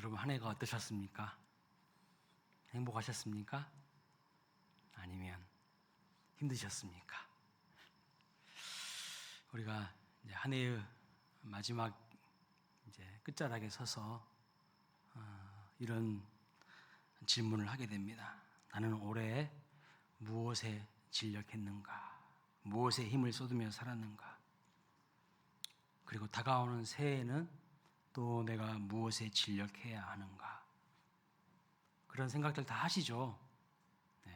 여러분 한 해가 어떠셨습니까? 행복하셨습니까? 아니면 힘드셨습니까? 우리가 이제 한 해의 마지막 이제 끝자락에 서서 이런 질문을 하게 됩니다. 나는 올해 무엇에 진력했는가? 무엇에 힘을 쏟으며 살았는가? 그리고 다가오는 새해에는 또 내가 무엇에 진력해야 하는가? 그런 생각들 다 하시죠? 네.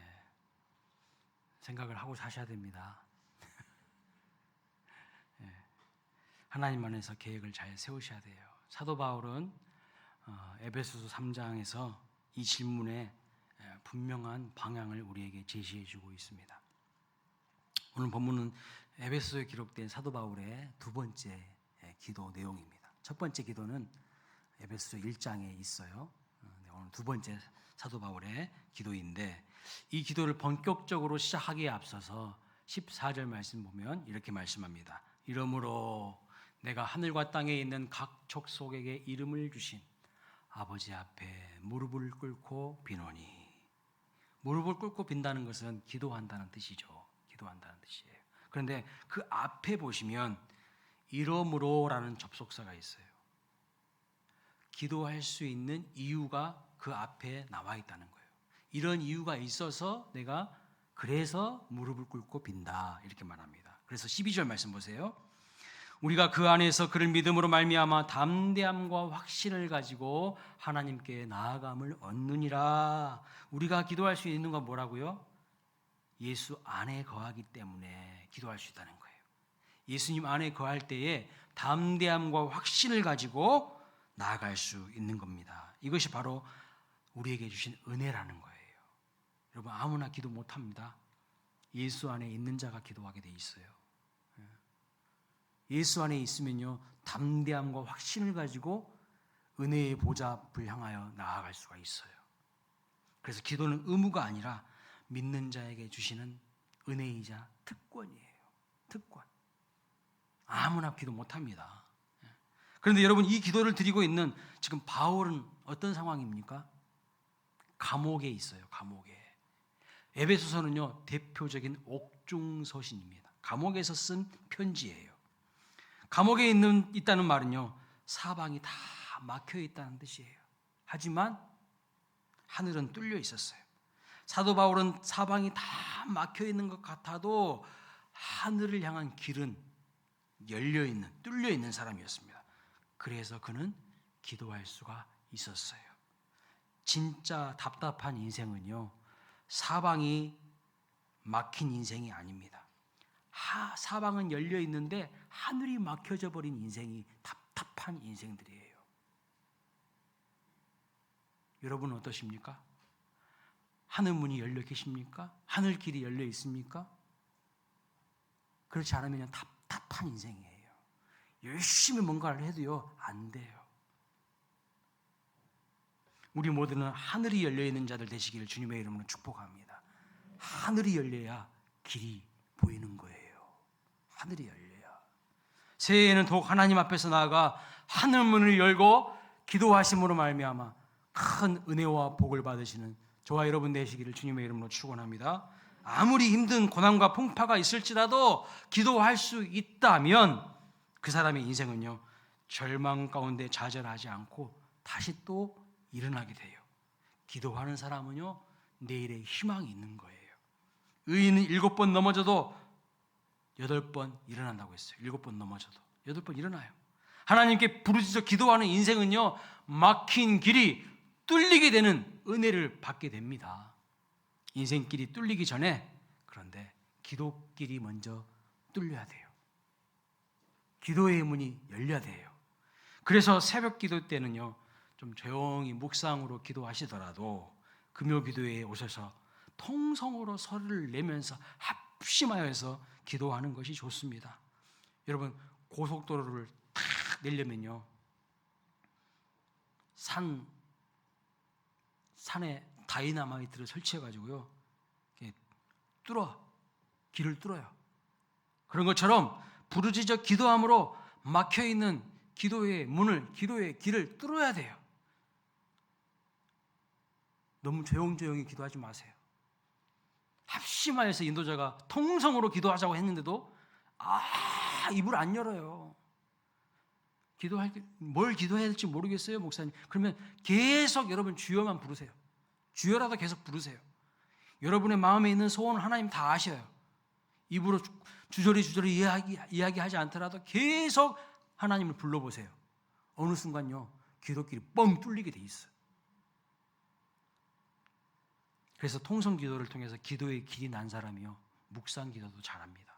생각을 하고 사셔야 됩니다. 네. 하나님 안에서 계획을 잘 세우셔야 돼요. 사도 바울은 에베소서 3장에서 이 질문에 분명한 방향을 우리에게 제시해 주고 있습니다. 오늘 본문은 에베소서에 기록된 사도 바울의 두 번째 기도 내용입니다. 첫 번째 기도는 에베소서 1장에 있어요. 오늘 두 번째 사도 바울의 기도인데, 이 기도를 본격적으로 시작하기에 앞서서 14절 말씀 보면 이렇게 말씀합니다. 이러므로 내가 하늘과 땅에 있는 각 족속에게 이름을 주신 아버지 앞에 무릎을 꿇고 비노니. 무릎을 꿇고 빈다는 것은 기도한다는 뜻이죠. 기도한다는 뜻이에요. 그런데 그 앞에 보시면 이러므로라는 접속사가 있어요. 기도할 수 있는 이유가 그 앞에 나와 있다는 거예요. 이런 이유가 있어서 내가 그래서 무릎을 꿇고 빈다, 이렇게 말합니다. 그래서 12절 말씀 보세요. 우리가 그 안에서 그를 믿음으로 말미암아 담대함과 확신을 가지고 하나님께 나아감을 얻느니라. 우리가 기도할 수 있는 건 뭐라고요? 예수 안에 거하기 때문에 기도할 수 있다는 거예요. 예수님 안에 거할 때에 담대함과 확신을 가지고 나아갈 수 있는 겁니다. 이것이 바로 우리에게 주신 은혜라는 거예요. 여러분, 아무나 기도 못합니다. 예수 안에 있는 자가 기도하게 돼 있어요. 예수 안에 있으면요, 담대함과 확신을 가지고 은혜의 보좌 앞을 향하여 나아갈 수가 있어요. 그래서 기도는 의무가 아니라 믿는 자에게 주시는 은혜이자 특권이에요. 특권. 아무나 기도 못합니다. 그런데 여러분, 이 기도를 드리고 있는 지금 바울은 어떤 상황입니까? 감옥에 있어요. 감옥에. 에베소서는요, 대표적인 옥중서신입니다. 감옥에서 쓴 편지예요. 감옥에 있다는 말은요, 사방이 다 막혀 있다는 뜻이에요. 하지만 하늘은 뚫려 있었어요. 사도 바울은 사방이 다 막혀 있는 것 같아도 하늘을 향한 길은 열려 있는, 뚫려 있는 사람이었습니다. 그래서 그는 기도할 수가 있었어요. 진짜 답답한 인생은요, 사방이 막힌 인생이 아닙니다. 사방은 열려 있는데 하늘이 막혀져 버린 인생이 답답한 인생들이에요. 여러분은 어떠십니까? 하늘 문이 열려 계십니까? 하늘 길이 열려 있습니까? 그렇지 않으면 답답한 인생이에요. 열심히 뭔가를 해도요, 안 돼요. 우리 모두는 하늘이 열려 있는 자들 되시기를 주님의 이름으로 축복합니다. 하늘이 열려야 길이 보이는 거예요. 하늘이 열려야. 새해에는 더욱 하나님 앞에서 나아가 하늘 문을 열고 기도하심으로 말미암아 큰 은혜와 복을 받으시는 저와 여러분 되시기를 주님의 이름으로 축원합니다. 아무리 힘든 고난과 풍파가 있을지라도 기도할 수 있다면 그 사람의 인생은요, 절망 가운데 좌절하지 않고 다시 또 일어나게 돼요. 기도하는 사람은요, 내일의 희망이 있는 거예요. 의인은 7번 넘어져도 8번 일어난다고 했어요. 7번 넘어져도 8번 일어나요. 하나님께 부르짖어 기도하는 인생은요, 막힌 길이 뚫리게 되는 은혜를 받게 됩니다. 인생길이 뚫리기 전에, 그런데 기도길이 먼저 뚫려야 돼요. 기도의 문이 열려야 돼요. 그래서 새벽 기도 때는요, 좀 조용히 묵상으로 기도하시더라도 금요 기도회에 오셔서 통성으로 소리를 내면서 합심하여서 기도하는 것이 좋습니다. 여러분, 고속도로를 탁 내려면요, 산에 다이나마이트를 설치해가지고요, 길을 뚫어요. 그런 것처럼 부르짖어 기도함으로 막혀있는 기도의 문을, 기도의 길을 뚫어야 돼요. 너무 조용조용히 기도하지 마세요. 합심하여서 인도자가 통성으로 기도하자고 했는데도 입을 안 열어요. 기도할 때 뭘 기도해야 될지 모르겠어요, 목사님. 그러면 계속 여러분 주여만 부르세요. 주여라도 계속 부르세요. 여러분의 마음에 있는 소원을 하나님 다 아셔요. 입으로 주저리 이야기하지 않더라도 계속 하나님을 불러보세요. 어느 순간요, 기도길이 뻥 뚫리게 돼 있어요. 그래서 통성 기도를 통해서 기도의 길이 난 사람이요, 묵상 기도도 잘합니다.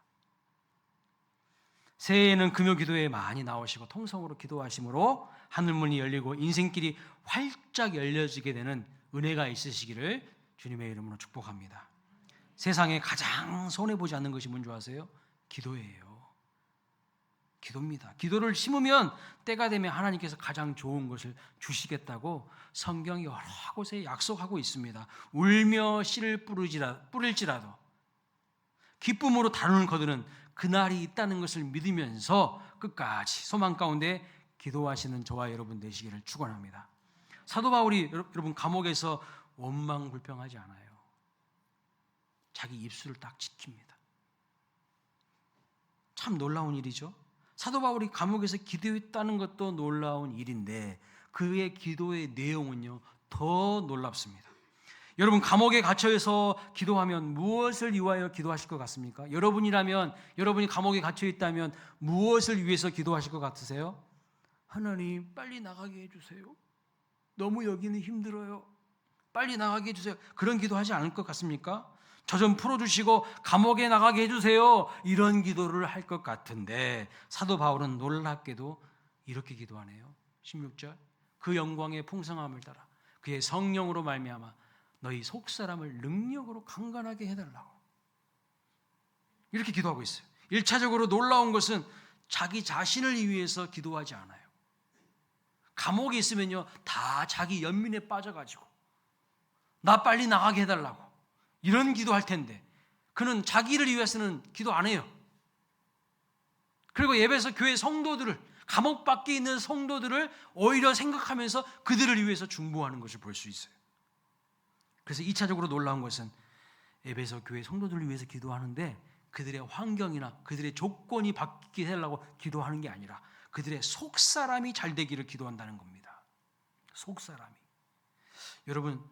새해에는 금요 기도에 많이 나오시고 통성으로 기도하심으로 하늘문이 열리고 인생길이 활짝 열려지게 되는 은혜가 있으시기를 주님의 이름으로 축복합니다. 세상에 가장 손해보지 않는 것이 뭔지 아세요? 기도예요. 기도입니다. 기도를 심으면 때가 되면 하나님께서 가장 좋은 것을 주시겠다고 성경이 여러 곳에 약속하고 있습니다. 울며 씨를 뿌릴지라도 기쁨으로 다루는 그들은 그날이 있다는 것을 믿으면서 끝까지 소망 가운데 기도하시는 저와 여러분 되시기를 축원합니다. 사도 바울이 여러분 감옥에서 원망불평하지 않아요. 자기 입술을 딱 지킵니다. 참 놀라운 일이죠. 사도 바울이 감옥에서 기도했다는 것도 놀라운 일인데 그의 기도의 내용은요, 더 놀랍습니다. 여러분, 감옥에 갇혀서 기도하면 무엇을 위하여 기도하실 것 같습니까? 여러분이라면, 여러분이 감옥에 갇혀 있다면 무엇을 위해서 기도하실 것 같으세요? 하나님, 빨리 나가게 해주세요. 너무 여기는 힘들어요. 빨리 나가게 해주세요. 그런 기도하지 않을 것 같습니까? 저 좀 풀어주시고 감옥에 나가게 해주세요. 이런 기도를 할 것 같은데 사도 바울은 놀랍게도 이렇게 기도하네요. 16절, 그 영광의 풍성함을 따라 그의 성령으로 말미암아 너희 속사람을 능력으로 강건하게 해달라고 이렇게 기도하고 있어요. 1차적으로 놀라운 것은 자기 자신을 위해서 기도하지 않아요. 감옥에 있으면요, 다 자기 연민에 빠져가지고 나 빨리 나가게 해달라고 이런 기도할 텐데 그는 자기를 위해서는 기도 안 해요. 그리고 예배에서 교회 성도들을, 감옥 밖에 있는 성도들을 오히려 생각하면서 그들을 위해서 중보하는 것을 볼 수 있어요. 그래서 2차적으로 놀라운 것은 에베소 교회 성도들을 위해서 기도하는데 그들의 환경이나 그들의 조건이 바뀌게 해달라고 기도하는 게 아니라 그들의 속사람이 잘 되기를 기도한다는 겁니다. 속사람이. 여러분,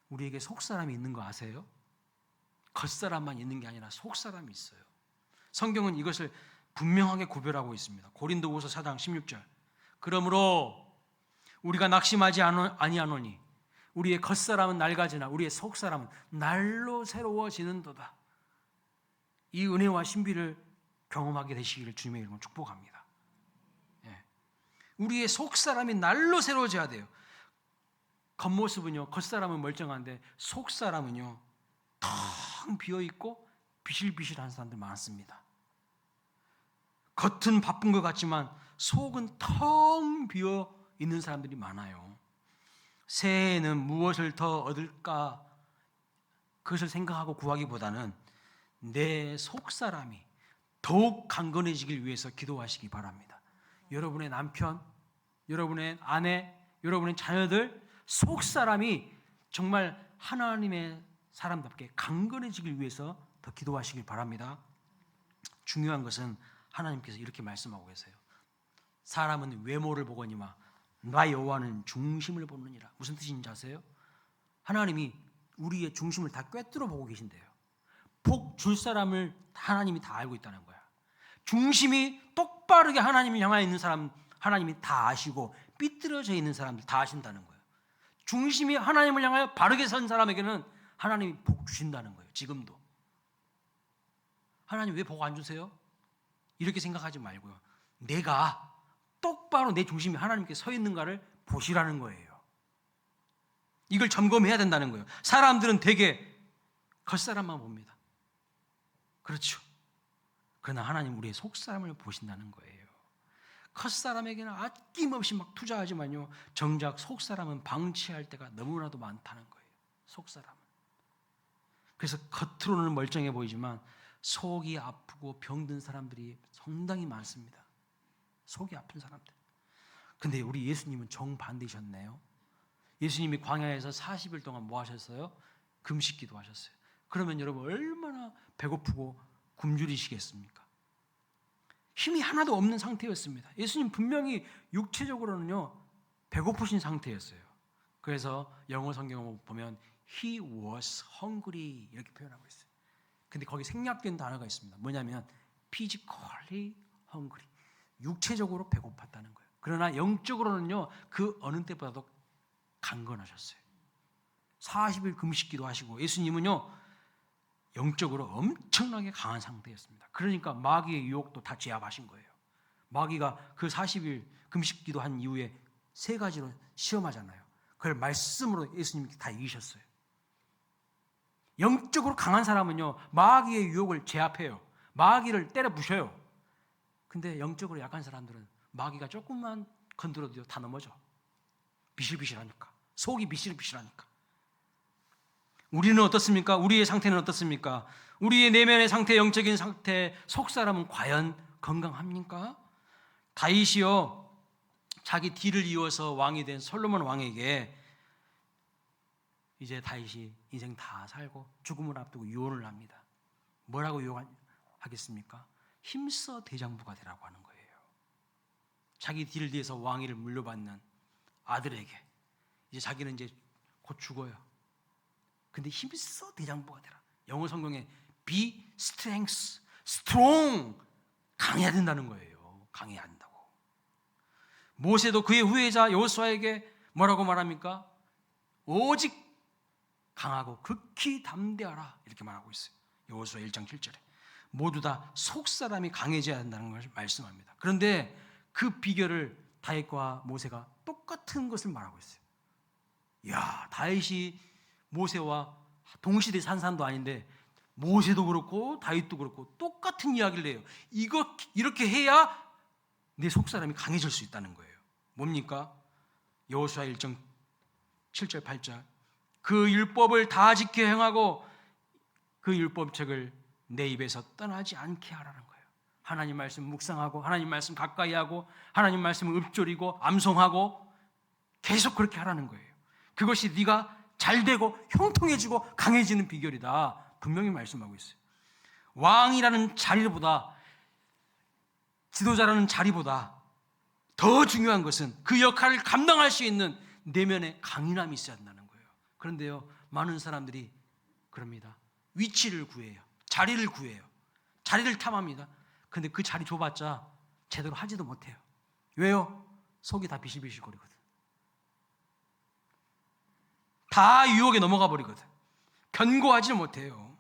우리에게 속사람이 있는 거 아세요? 겉사람만 있는 게 아니라 속사람이 있어요. 성경은 이것을 분명하게 구별하고 있습니다. 고린도후서 4장 16절, 그러므로 우리가 낙심하지 아니하노니 우리의 겉사람은 낡아지나 우리의 속사람은 날로 새로워지는도다. 이 은혜와 신비를 경험하게 되시기를 주님의 이름으로 축복합니다. 우리의 속사람이 날로 새로워져야 돼요. 겉모습은요, 겉사람은 멀쩡한데 속사람은요 텅 비어있고 비실비실한 사람들 많습니다. 겉은 바쁜 것 같지만 속은 텅 비어있는 사람들이 많아요. 새해에는 무엇을 더 얻을까 그것을 생각하고 구하기보다는 내 속사람이 더욱 강건해지길 위해서 기도하시기 바랍니다. 여러분의 남편, 여러분의 아내, 여러분의 자녀들 속사람이 정말 하나님의 사람답게 강건해지길 위해서 더 기도하시길 바랍니다. 중요한 것은 하나님께서 이렇게 말씀하고 계세요. 사람은 외모를 보거니와 나 여호와는 중심을 보느니라. 무슨 뜻인지 아세요? 하나님이 우리의 중심을 다 꿰뚫어 보고 계신대요. 복 줄 사람을 하나님이 다 알고 있다는 거야. 중심이 똑바르게 하나님을 향하여 있는 사람 하나님이 다 아시고 삐뚤어져 있는 사람들 다 아신다는 거예요. 중심이 하나님을 향하여 바르게 선 사람에게는 하나님이 복 주신다는 거예요. 지금도. 하나님 왜 복 안 주세요? 이렇게 생각하지 말고요. 내가 똑바로 내 중심이 하나님께 서 있는가를 보시라는 거예요. 이걸 점검해야 된다는 거예요. 사람들은 되게 겉사람만 봅니다. 그렇죠. 그러나 하나님 우리의 속사람을 보신다는 거예요. 겉사람에게는 아낌없이 막 투자하지만요, 정작 속사람은 방치할 때가 너무나도 많다는 거예요. 속사람은. 그래서 겉으로는 멀쩡해 보이지만 속이 아프고 병든 사람들이 상당히 많습니다. 속이 아픈 사람들. 근데 우리 예수님은 정반대셨네요. 예수님이 광야에서 40일 동안 뭐 하셨어요? 금식기도 하셨어요. 그러면 여러분 얼마나 배고프고 굶주리시겠습니까? 힘이 하나도 없는 상태였습니다. 예수님 분명히 육체적으로는요 배고프신 상태였어요. 그래서 영어 성경을 보면 He was hungry 이렇게 표현하고 있어요. 근데 거기 생략된 단어가 있습니다. 뭐냐면 physically hungry, 육체적으로 배고팠다는 거예요. 그러나 영적으로는요 그 어느 때보다도 강건하셨어요. 40일 금식기도 하시고 예수님은요 영적으로 엄청나게 강한 상태였습니다. 그러니까 마귀의 유혹도 다 제압하신 거예요. 마귀가 그 40일 금식기도 한 이후에 세 가지로 시험하잖아요. 그걸 말씀으로 예수님이 다 이기셨어요. 영적으로 강한 사람은요 마귀의 유혹을 제압해요. 마귀를 때려 부셔요. 근데 영적으로 약한 사람들은 마귀가 조금만 건드려도 다 넘어져. 비실비실하니까. 속이 비실비실하니까. 우리는 어떻습니까? 우리의 상태는 어떻습니까? 우리의 내면의 상태, 영적인 상태, 속사람은 과연 건강합니까? 다윗이요 자기 뒤를 이어서 왕이 된 솔로몬 왕에게 이제 다윗이 인생 다 살고 죽음을 앞두고 유언을 합니다. 뭐라고 유언하겠습니까? 힘써 대장부가 되라고 하는 거예요. 자기 뒤를 뒤에서 왕위를 물려받는 아들에게 이제 자기는 이제 곧 죽어요. 근데 힘써 대장부가 되라. 영어 성경에 be strength, strong, 강해야 된다는 거예요. 강해야 한다고. 모세도 그의 후계자 여호수아에게 뭐라고 말합니까? 오직 강하고 극히 담대하라 이렇게 말하고 있어요. 여호수아 1장 7절에 모두 다 속사람이 강해져야 한다는 것을 말씀합니다. 그런데 그 비결을 다윗과 모세가 똑같은 것을 말하고 있어요. 이야, 다윗이 모세와 동시대 산 사람도 아닌데 모세도 그렇고 다윗도 그렇고 똑같은 이야기를 해요. 이렇게 해야 내 속사람이 강해질 수 있다는 거예요. 뭡니까? 여호수아 1장 7절 8절 그 율법을 다 지켜 행하고 그 율법책을 내 입에서 떠나지 않게 하라는 거예요. 하나님 말씀 묵상하고 하나님 말씀 가까이 하고 하나님 말씀을 읊조리고 암송하고 계속 그렇게 하라는 거예요. 그것이 네가 잘되고 형통해지고 강해지는 비결이다. 분명히 말씀하고 있어요. 왕이라는 자리보다 지도자라는 자리보다 더 중요한 것은 그 역할을 감당할 수 있는 내면의 강인함이 있어야 한다는 거예요. 그런데요 많은 사람들이 그럽니다. 위치를 구해요. 자리를 구해요. 자리를 탐합니다. 그런데 그 자리 줘봤자 제대로 하지도 못해요. 왜요? 속이 다 비실비실거리거든. 다 유혹에 넘어가 버리거든. 견고하지 못해요.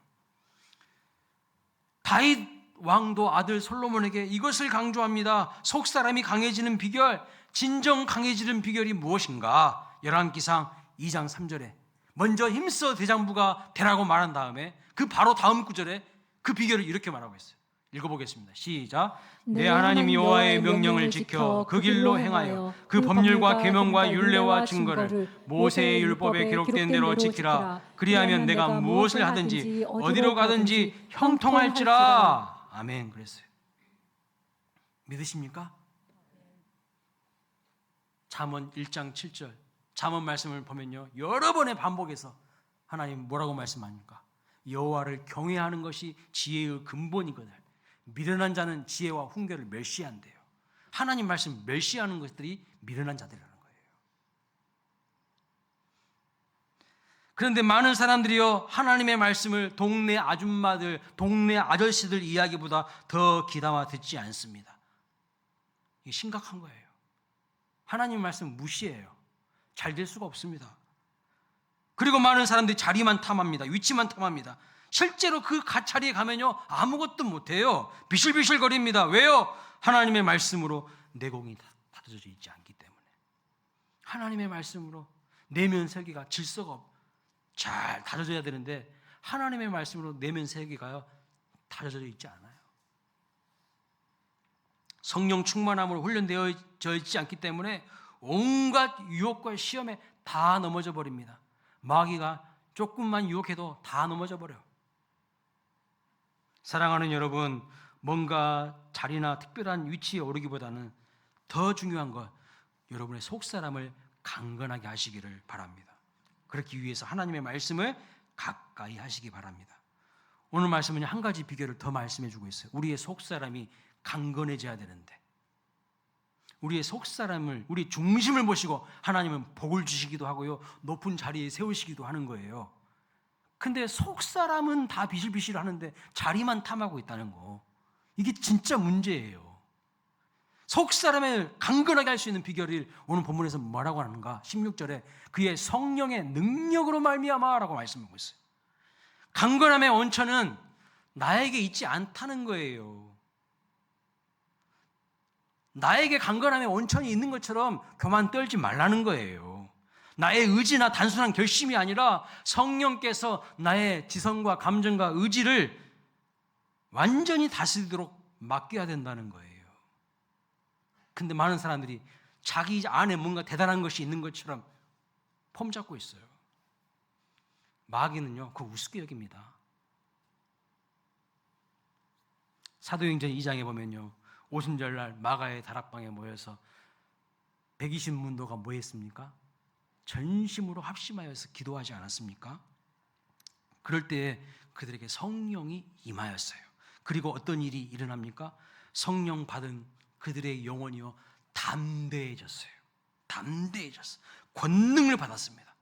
다윗 왕도 아들 솔로몬에게 이것을 강조합니다. 속사람이 강해지는 비결, 진정 강해지는 비결이 무엇인가? 열왕기상 2장 3절에 먼저 힘써 대장부가 되라고 말한 다음에 그 바로 다음 구절에 그 비결을 이렇게 말하고 있어요. 읽어보겠습니다. 시작. 내 하나님 여호와의 명령을 지켜 그 길로 행하여 그 법률과 계명과 율례와 증거를 모세의 율법에 기록된 대로 지키라. 그리하면 내가 무엇을 하든지 어디로 가든지 형통할지라. 아멘. 그랬어요. 믿으십니까? 잠언 1장 7절 잠언 말씀을 보면요 여러 번의 반복해서 하나님 뭐라고 말씀합니까? 여호와를 경외하는 것이 지혜의 근본이거든. 미련한 자는 지혜와 훈계를 멸시한대요. 하나님 말씀 멸시하는 것들이 미련한 자들이라는 거예요. 그런데 많은 사람들이요 하나님의 말씀을 동네 아줌마들, 동네 아저씨들 이야기보다 더 귀담아 듣지 않습니다. 이게 심각한 거예요. 하나님 말씀 무시해요. 잘 될 수가 없습니다. 그리고 많은 사람들이 자리만 탐합니다. 위치만 탐합니다. 실제로 그 자리에 가면요 아무것도 못해요. 비실비실거립니다. 왜요? 하나님의 말씀으로 내공이 다져져 있지 않기 때문에. 하나님의 말씀으로 내면 세계가 질서가 잘 다져져야 되는데 하나님의 말씀으로 내면 세계가 다져져 있지 않아요. 성령 충만함으로 훈련되어져 있지 않기 때문에 온갖 유혹과 시험에 다 넘어져 버립니다. 마귀가 조금만 유혹해도 다 넘어져 버려. 사랑하는 여러분, 뭔가 자리나 특별한 위치에 오르기보다는 더 중요한 것, 여러분의 속사람을 강건하게 하시기를 바랍니다. 그렇기 위해서 하나님의 말씀을 가까이 하시기 바랍니다. 오늘 말씀은 한 가지 비결을 더 말씀해 주고 있어요. 우리의 속사람이 강건해져야 되는데, 우리의 속사람을, 우리 중심을 보시고 하나님은 복을 주시기도 하고요, 높은 자리에 세우시기도 하는 거예요. 근데 속사람은 다 비실비실 하는데 자리만 탐하고 있다는 거, 이게 진짜 문제예요. 속사람을 강건하게 할 수 있는 비결을 오늘 본문에서 뭐라고 하는가? 16절에 그의 성령의 능력으로 말미암아라고 말씀하고 있어요. 강건함의 원천은 나에게 있지 않다는 거예요. 나에게 강건함의 원천이 있는 것처럼 교만 떨지 말라는 거예요. 나의 의지나 단순한 결심이 아니라 성령께서 나의 지성과 감정과 의지를 완전히 다스리도록 맡겨야 된다는 거예요. 근데 많은 사람들이 자기 안에 뭔가 대단한 것이 있는 것처럼 폼 잡고 있어요. 마귀는요, 그거 우습게 여깁니다. 사도행전 2장에 보면요, 오순절날 마가의 다락방에 모여서 120문도가 뭐 했습니까? 전심으로 합심하여서 기도하지 않았습니까? 그럴 때 그들에게 성령이 임하였어요. 그리고 어떤 일이 일어납니까? 성령 받은 그들의 영혼이요, 담대해졌어요. 담대해졌어. 권능을 받았습니다.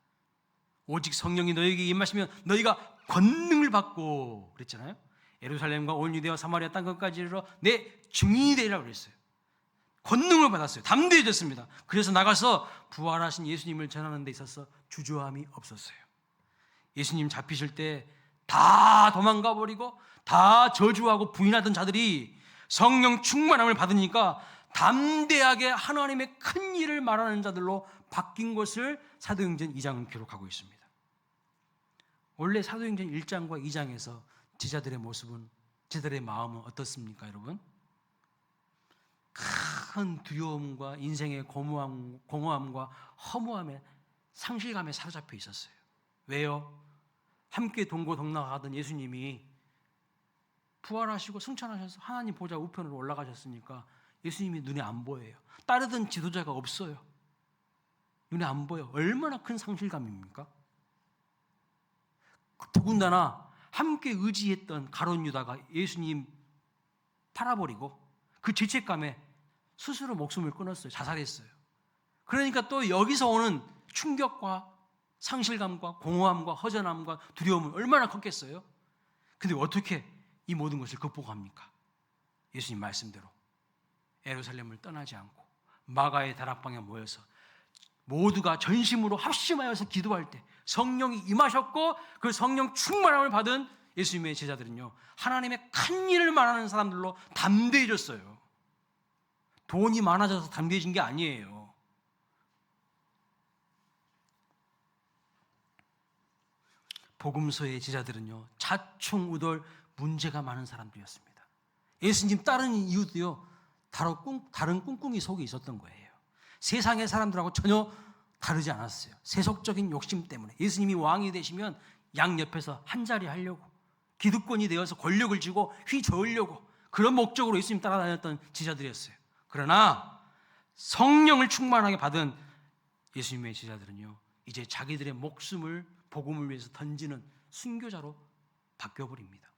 오직 성령이 너에게 임하시면 너희가 권능을 받고 그랬잖아요. 예루살렘과 온 유대와 사마리아 땅 끝까지 이르러 내 증인이 되리라고 그랬어요. 권능을 받았어요. 담대해졌습니다. 그래서 나가서 부활하신 예수님을 전하는 데 있어서 주저함이 없었어요. 예수님 잡히실 때 다 도망가 버리고 다 저주하고 부인하던 자들이 성령 충만함을 받으니까 담대하게 하나님의 큰 일을 말하는 자들로 바뀐 것을 사도행전 2장은 기록하고 있습니다. 원래 사도행전 1장과 2장에서 제자들의 모습은, 제자들의 마음은 어떻습니까, 여러분? 큰 두려움과 인생의 공허함과 허무함에, 상실감에 사로잡혀 있었어요. 왜요? 함께 동고동락하던 예수님이 부활하시고 승천하셔서 하나님 보좌 우편으로 올라가셨으니까 예수님이 눈에 안 보여요. 따르던 지도자가 없어요. 눈에 안 보여. 얼마나 큰 상실감입니까? 더군다나 함께 의지했던 가룟 유다가 예수님 팔아버리고 그 죄책감에 스스로 목숨을 끊었어요. 자살했어요. 그러니까 또 여기서 오는 충격과 상실감과 공허함과 허전함과 두려움은 얼마나 컸겠어요? 근데 어떻게 이 모든 것을 극복합니까? 예수님 말씀대로 예루살렘을 떠나지 않고 마가의 다락방에 모여서 모두가 전심으로 합심하여서 기도할 때 성령이 임하셨고 그 성령 충만함을 받은 예수님의 제자들은요, 하나님의 큰 일을 말하는 사람들로 담대해졌어요. 돈이 많아져서 담대해진 게 아니에요. 복음서의 제자들은요, 자충우돌 문제가 많은 사람들이었습니다. 예수님 따르는 이유도요, 다른 꿍꿍이 속에 있었던 거예요. 세상의 사람들하고 전혀 다르지 않았어요. 세속적인 욕심 때문에 예수님이 왕이 되시면 양 옆에서 한자리 하려고, 기득권이 되어서 권력을 쥐고 휘저으려고, 그런 목적으로 예수님 따라다녔던 제자들이었어요. 그러나 성령을 충만하게 받은 예수님의 제자들은요, 이제 자기들의 목숨을 복음을 위해서 던지는 순교자로 바뀌어버립니다.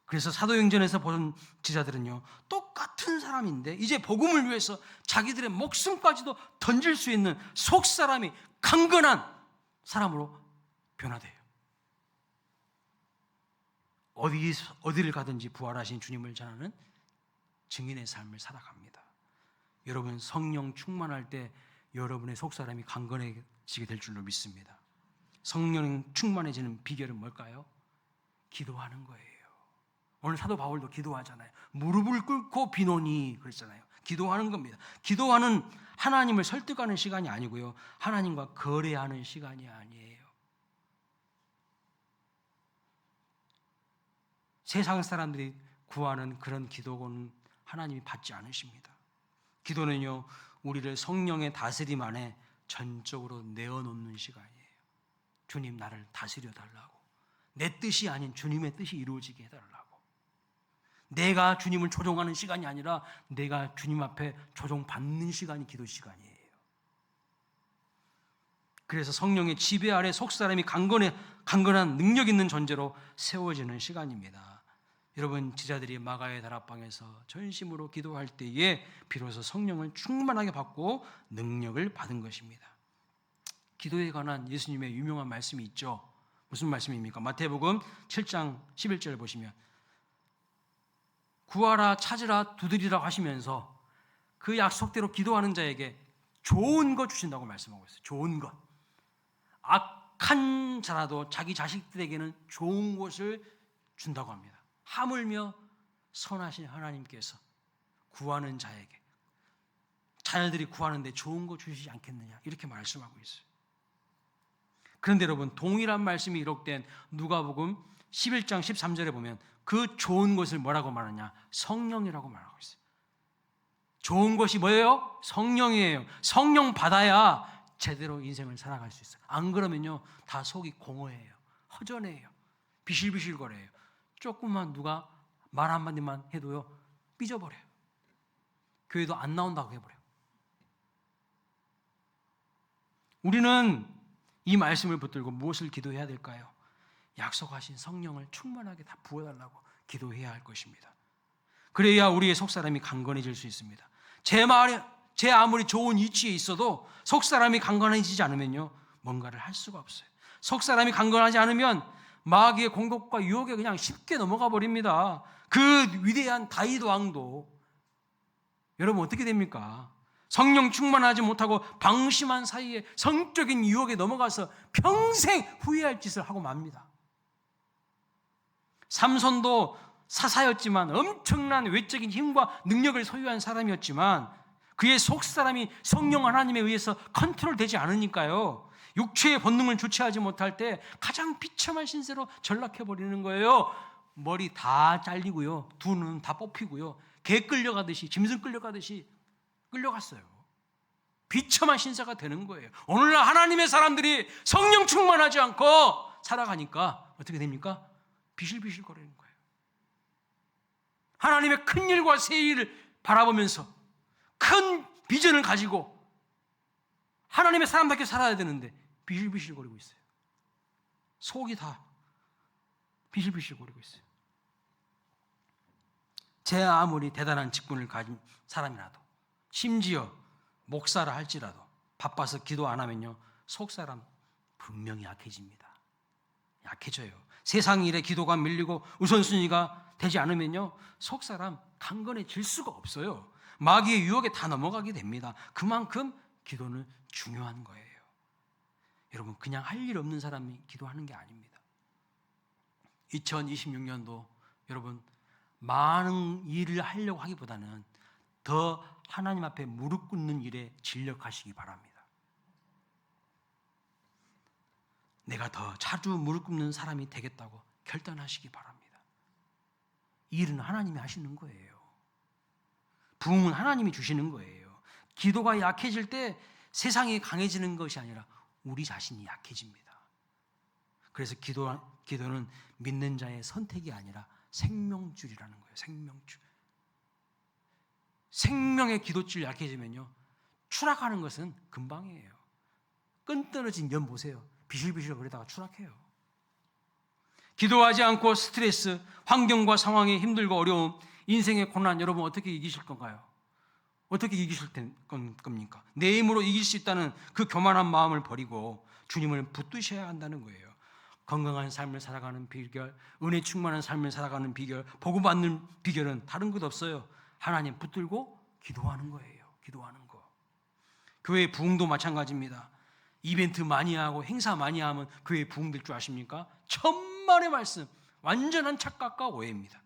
그래서 사도행전에서 보는 제자들은요, 똑같은 사람인데 이제 복음을 위해서 자기들의 목숨까지도 던질 수 있는 속사람이 강건한 사람으로 변화돼요. 어디를 가든지 부활하신 주님을 전하는 증인의 삶을 살아갑니다. 여러분, 성령 충만할 때 여러분의 속사람이 강건해지게 될 줄로 믿습니다. 성령 충만해지는 비결은 뭘까요? 기도하는 거예요. 오늘 사도 바울도 기도하잖아요. 무릎을 꿇고 비노니 그랬잖아요. 기도하는 겁니다. 기도하는 하나님을 설득하는 시간이 아니고요, 하나님과 거래하는 시간이 아니에요. 세상 사람들이 구하는 그런 기도는 하나님이 받지 않으십니다. 기도는요, 우리를 성령의 다스림 안에 전적으로 내어놓는 시간이에요. 주님, 나를 다스려 달라고. 내 뜻이 아닌 주님의 뜻이 이루어지게 해달라고. 내가 주님을 조종하는 시간이 아니라 내가 주님 앞에 조종받는 시간이 기도 시간이에요. 그래서 성령의 지배 아래 속사람이 강건한 능력 있는 존재로 세워지는 시간입니다. 여러분, 제자들이 마가의 다락방에서 전심으로 기도할 때에 비로소 성령을 충만하게 받고 능력을 받은 것입니다. 기도에 관한 예수님의 유명한 말씀이 있죠. 무슨 말씀입니까? 마태복음 7장 11절 보시면 구하라 찾으라 두드리라 하시면서 그 약속대로 기도하는 자에게 좋은 것 주신다고 말씀하고 있어요. 좋은 것. 악한 자라도 자기 자식들에게는 좋은 것을 준다고 합니다. 하물며 선하신 하나님께서 구하는 자에게, 자녀들이 구하는데 좋은 거 주시지 않겠느냐, 이렇게 말씀하고 있어요. 그런데 여러분, 동일한 말씀이 기록된 누가복음 11장 13절에 보면 그 좋은 것을 뭐라고 말하냐? 성령이라고 말하고 있어요. 좋은 것이 뭐예요? 성령이에요. 성령 받아야 제대로 인생을 살아갈 수 있어요. 안 그러면요, 다 속이 공허해요. 허전해요. 비실비실거려요. 조금만 누가 말 한마디만 해도요, 삐져버려요. 교회도 안 나온다고 해버려요. 우리는 이 말씀을 붙들고 무엇을 기도해야 될까요? 약속하신 성령을 충만하게 다 부어달라고 기도해야 할 것입니다. 그래야 우리의 속사람이 강건해질 수 있습니다. 제 아무리 좋은 위치에 있어도 속사람이 강건해지지 않으면요, 뭔가를 할 수가 없어요. 속사람이 강건하지 않으면 마귀의 공격과 유혹에 그냥 쉽게 넘어가 버립니다. 그 위대한 다윗 왕도 여러분 어떻게 됩니까? 성령 충만하지 못하고 방심한 사이에 성적인 유혹에 넘어가서 평생 후회할 짓을 하고 맙니다. 삼손도 사사였지만 엄청난 외적인 힘과 능력을 소유한 사람이었지만 그의 속사람이 성령 하나님에 의해서 컨트롤되지 않으니까요, 육체의 본능을 주체하지 못할 때 가장 비참한 신세로 전락해버리는 거예요. 머리 다 잘리고요, 두 눈 다 뽑히고요, 개 끌려가듯이, 짐승 끌려가듯이 끌려갔어요. 비참한 신세가 되는 거예요. 오늘날 하나님의 사람들이 성령 충만하지 않고 살아가니까 어떻게 됩니까? 비실비실 거리는 거예요. 하나님의 큰 일과 새 일을 바라보면서 큰 비전을 가지고 하나님의 사람답게 살아야 되는데 비실비실 거리고 있어요. 속이 다 비실비실 거리고 있어요. 제 아무리 대단한 직분을 가진 사람이라도, 심지어 목사라 할지라도 바빠서 기도 안 하면요, 속사람 분명히 약해집니다. 약해져요. 세상 일에 기도가 밀리고 우선순위가 되지 않으면요, 속사람 강건해질 수가 없어요. 마귀의 유혹에 다 넘어가게 됩니다. 그만큼 기도는 중요한 거예요. 여러분, 그냥 할 일 없는 사람이 기도하는 게 아닙니다. 2026년도 여러분, 많은 일을 하려고 하기보다는 더 하나님 앞에 무릎 꿇는 일에 진력하시기 바랍니다. 내가 더 자주 무릎 꿇는 사람이 되겠다고 결단하시기 바랍니다. 일은 하나님이 하시는 거예요. 부흥은 하나님이 주시는 거예요. 기도가 약해질 때 세상이 강해지는 것이 아니라 우리 자신이 약해집니다. 그래서 기도는 믿는 자의 선택이 아니라 생명줄이라는 거예요. 생명줄. 생명의 기도줄 약해지면요, 추락하는 것은 금방이에요. 끈 떨어진 연 보세요. 비실비실 거리다가 추락해요. 기도하지 않고 스트레스, 환경과 상황이 힘들고 어려움, 인생의 고난, 여러분 어떻게 이기실 건가요? 어떻게 이기실 겁니까? 내 힘으로 이길 수 있다는 그 교만한 마음을 버리고 주님을 붙드셔야 한다는 거예요. 건강한 삶을 살아가는 비결, 은혜 충만한 삶을 살아가는 비결, 복음받는 비결은 다른 것 없어요. 하나님 붙들고 기도하는 거예요. 기도하는 거. 교회 부흥도 마찬가지입니다. 이벤트 많이 하고 행사 많이 하면 교회 부흥될 줄 아십니까? 천만의 말씀, 완전한 착각과 오해입니다.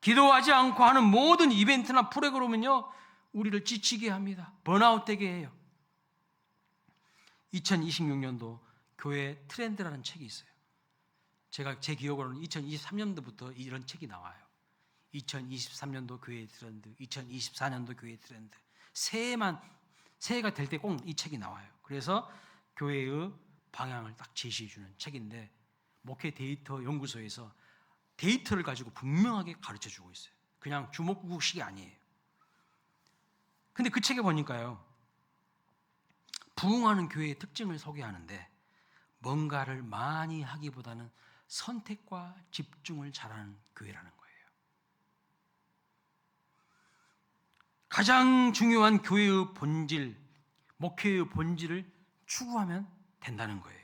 기도하지 않고 하는 모든 이벤트나 프로그램은요, 우리를 지치게 합니다. 번아웃되게 해요. 2026년도 교회 트렌드라는 책이 있어요. 제 기억으로는 2023년도부터 이런 책이 나와요. 2023년도 교회 트렌드, 2024년도 교회 트렌드. 새해가 될 때 꼭 이 책이 나와요. 그래서 교회의 방향을 딱 제시해 주는 책인데, 목회 데이터 연구소에서 데이터를 가지고 분명하게 가르쳐 주고 있어요. 그냥 주먹구구식이 아니에요. 근데 그 책에 보니까요, 부흥하는 교회의 특징을 소개하는데 뭔가를 많이 하기보다는 선택과 집중을 잘하는 교회라는 거예요. 가장 중요한 교회의 본질, 목회의 본질을 추구하면 된다는 거예요.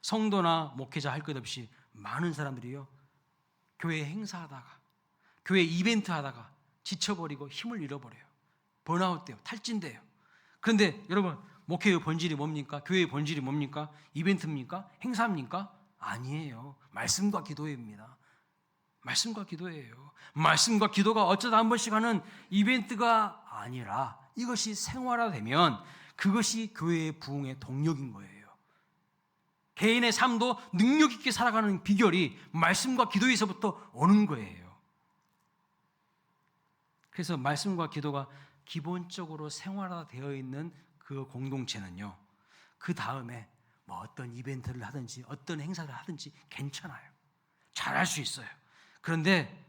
성도나 목회자 할 것 없이 많은 사람들이요, 교회 행사하다가, 교회 이벤트 하다가 지쳐버리고 힘을 잃어버려요. 번아웃돼요. 탈진돼요. 그런데 여러분, 목회의 본질이 뭡니까? 교회의 본질이 뭡니까? 이벤트입니까? 행사입니까? 아니에요. 말씀과 기도입니다. 말씀과 기도예요. 말씀과 기도가 어쩌다 한 번씩 하는 이벤트가 아니라 이것이 생활화되면 그것이 교회의 부흥의 동력인 거예요. 개인의 삶도 능력 있게 살아가는 비결이 말씀과 기도에서부터 오는 거예요. 그래서 말씀과 기도가 기본적으로 생활화되어 있는 그 공동체는요, 그 다음에 뭐 어떤 이벤트를 하든지 어떤 행사를 하든지 괜찮아요. 잘할 수 있어요. 그런데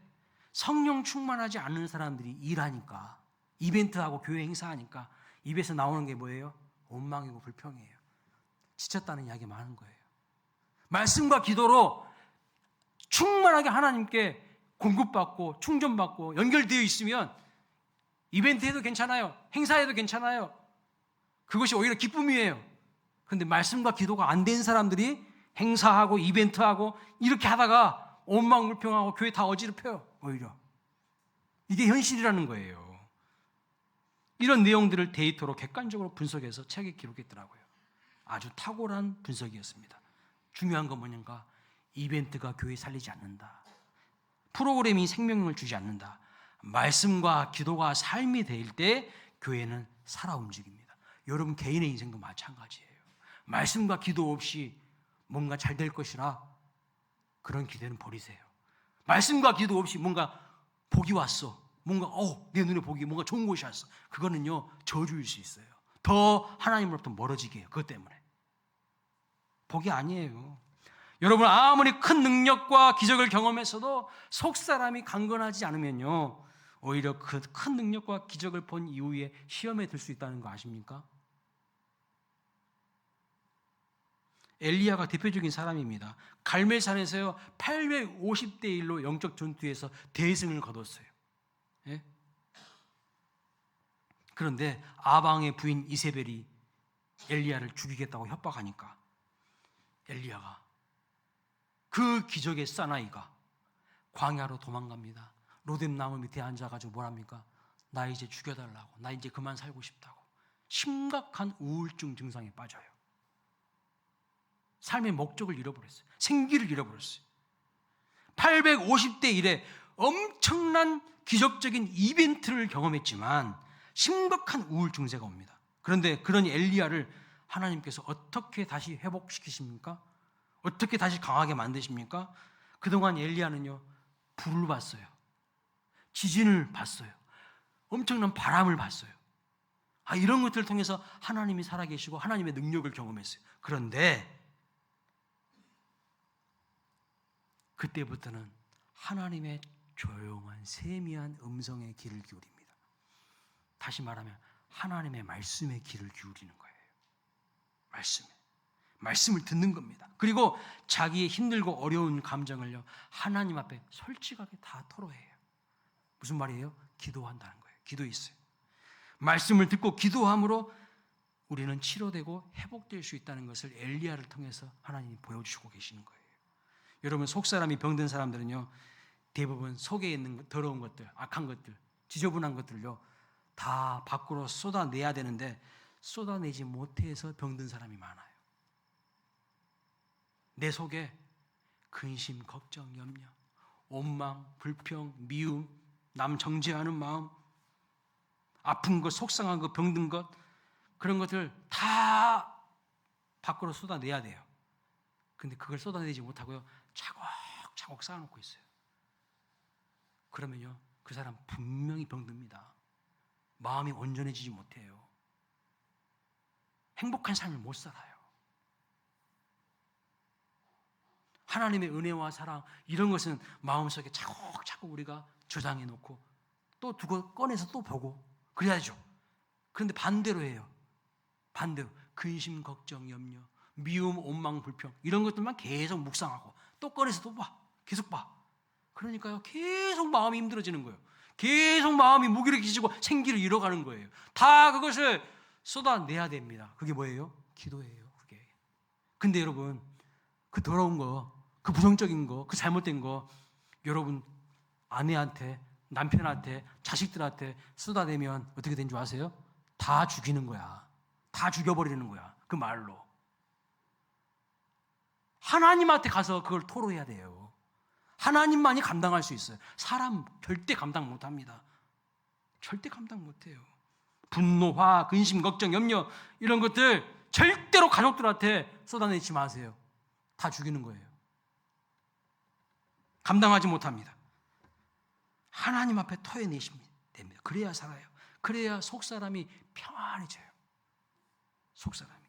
성령 충만하지 않는 사람들이 일하니까, 이벤트하고 교회 행사하니까 입에서 나오는 게 뭐예요? 원망이고 불평이에요. 지쳤다는 이야기 많은 거예요. 말씀과 기도로 충만하게 하나님께 공급받고 충전받고 연결되어 있으면 이벤트해도 괜찮아요. 행사해도 괜찮아요. 그것이 오히려 기쁨이에요. 그런데 말씀과 기도가 안 된 사람들이 행사하고 이벤트하고 이렇게 하다가 원망불평하고 교회 다 어지럽혀요. 오히려 이게 현실이라는 거예요. 이런 내용들을 데이터로 객관적으로 분석해서 책에 기록했더라고요. 아주 탁월한 분석이었습니다. 중요한 건 뭐냐면 이벤트가 교회 살리지 않는다. 프로그램이 생명력을 주지 않는다. 말씀과 기도가 삶이 될 때 교회는 살아 움직입니다. 여러분 개인의 인생도 마찬가지예요. 말씀과 기도 없이 뭔가 잘 될 것이라 그런 기대는 버리세요. 말씀과 기도 없이 뭔가 복이 왔어. 뭔가 내 눈에 복이 뭔가 좋은 것이 왔어. 그거는요 저주일 수 있어요. 더 하나님으로부터 멀어지게 해요. 그것 때문에. 복이 아니에요. 여러분 아무리 큰 능력과 기적을 경험했어도 속사람이 강건하지 않으면요 오히려 그 큰 능력과 기적을 본 이후에 시험에 들 수 있다는 거 아십니까? 엘리야가 대표적인 사람입니다. 갈멜산에서요 850대 1로 영적 전투에서 대승을 거뒀어요. 예? 그런데 아방의 부인 이세벨이 엘리야를 죽이겠다고 협박하니까 엘리야가 그 기적의 사나이가 광야로 도망갑니다. 로뎀나무 밑에 앉아가지고 뭐랍니까? 나 이제 죽여달라고, 나 이제 그만 살고 싶다고. 심각한 우울증 증상에 빠져요. 삶의 목적을 잃어버렸어요. 생기를 잃어버렸어요. 850대 1에 엄청난 기적적인 이벤트를 경험했지만 심각한 우울증 증세가 옵니다. 그런데 그런 엘리야를 하나님께서 어떻게 다시 회복시키십니까? 어떻게 다시 강하게 만드십니까? 그동안 엘리야는요 불을 봤어요. 지진을 봤어요. 엄청난 바람을 봤어요. 이런 것들을 통해서 하나님이 살아계시고 하나님의 능력을 경험했어요. 그런데 그때부터는 하나님의 조용한 세미한 음성의 귀를 기울입니다. 다시 말하면 하나님의 말씀에 귀를 기울이는 거예요. 말씀을 듣는 겁니다. 그리고 자기의 힘들고 어려운 감정을요 하나님 앞에 솔직하게 다 토로해요. 무슨 말이에요? 기도한다는 거예요. 기도에 있어요. 말씀을 듣고 기도함으로 우리는 치료되고 회복될 수 있다는 것을 엘리야를 통해서 하나님이 보여주시고 계시는 거예요. 여러분 속사람이 병든 사람들은요 대부분 속에 있는 더러운 것들, 악한 것들, 지저분한 것들을요 다 밖으로 쏟아내야 되는데 쏟아내지 못해서 병든 사람이 많아요. 내 속에 근심, 걱정, 염려, 원망, 불평, 미움, 남 정죄하는 마음, 아픈 것, 속상한 것, 병든 것, 그런 것들 다 밖으로 쏟아내야 돼요. 근데 그걸 쏟아내지 못하고요 차곡차곡 쌓아놓고 있어요. 그러면요 그 사람 분명히 병듭니다. 마음이 온전해지지 못해요. 행복한 삶을 못 살아요. 하나님의 은혜와 사랑 이런 것은 마음속에 차곡차곡 우리가 저장해 놓고 또 두고 꺼내서 또 보고 그래야죠. 그런데 반대로 해요. 반대로 근심, 걱정, 염려, 미움, 원망, 불평 이런 것들만 계속 묵상하고 또 꺼내서 또 봐. 계속 봐. 그러니까요. 계속 마음이 힘들어지는 거예요. 계속 마음이 무기력해지고 생기를 잃어가는 거예요. 다 그것을 쏟아내야 됩니다. 그게 뭐예요? 기도예요. 그게. 근데 여러분, 그 더러운 거, 그 부정적인 거, 그 잘못된 거 여러분 아내한테, 남편한테, 자식들한테 쏟아내면 어떻게 된 줄 아세요? 다 죽이는 거야. 다 죽여버리는 거야. 그 말로. 하나님한테 가서 그걸 토로해야 돼요. 하나님만이 감당할 수 있어요. 사람 절대 감당 못합니다. 절대 감당 못해요. 분노, 화, 근심, 걱정, 염려 이런 것들 절대로 가족들한테 쏟아내지 마세요. 다 죽이는 거예요. 감당하지 못합니다. 하나님 앞에 토해내시면 됩니다. 그래야 살아요. 그래야 속사람이 평안해져요. 속사람이.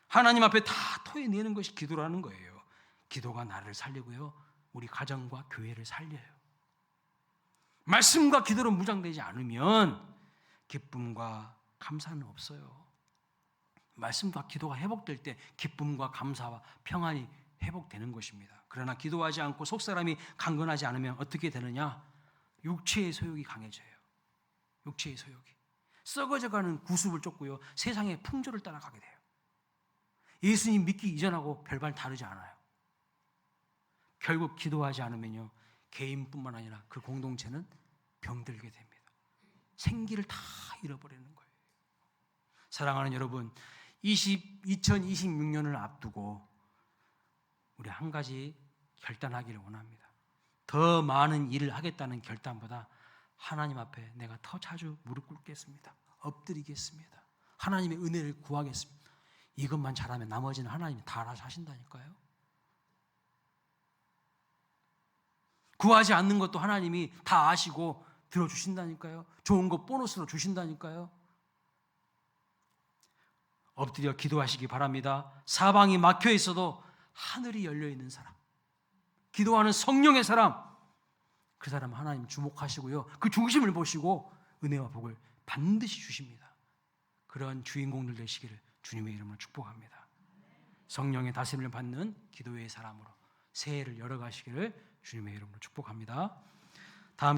하나님 앞에 다 토해내는 것이 기도라는 거예요. 기도가 나를 살리고요. 우리 가정과 교회를 살려요. 말씀과 기도로 무장되지 않으면 기쁨과 감사는 없어요. 말씀과 기도가 회복될 때 기쁨과 감사와 평안이 회복되는 것입니다. 그러나 기도하지 않고 속사람이 강건하지 않으면 어떻게 되느냐? 육체의 소욕이 강해져요. 육체의 소욕이. 썩어져가는 구습을 쫓고요. 세상의 풍조를 따라가게 돼요. 예수님 믿기 이전하고 별반 다르지 않아요. 결국 기도하지 않으면요. 개인뿐만 아니라 그 공동체는 병들게 됩니다. 생기를 다 잃어버리는 거예요. 사랑하는 여러분, 2026년을 앞두고 우리 한 가지 결단하기를 원합니다. 더 많은 일을 하겠다는 결단보다 하나님 앞에 내가 더 자주 무릎 꿇겠습니다. 엎드리겠습니다. 하나님의 은혜를 구하겠습니다. 이것만 잘하면 나머지는 하나님이 다 알아서 하신다니까요. 구하지 않는 것도 하나님이 다 아시고 들어주신다니까요. 좋은 거 보너스로 주신다니까요. 엎드려 기도하시기 바랍니다. 사방이 막혀 있어도 하늘이 열려 있는 사람, 기도하는 성령의 사람, 그 사람 하나님 주목하시고요. 그 중심을 보시고 은혜와 복을 반드시 주십니다. 그런 주인공들 되시기를 주님의 이름으로 축복합니다. 성령의 다스림을 받는 기도의 사람으로 새해를 열어가시기를 주님의 이름으로 축복합니다. 다음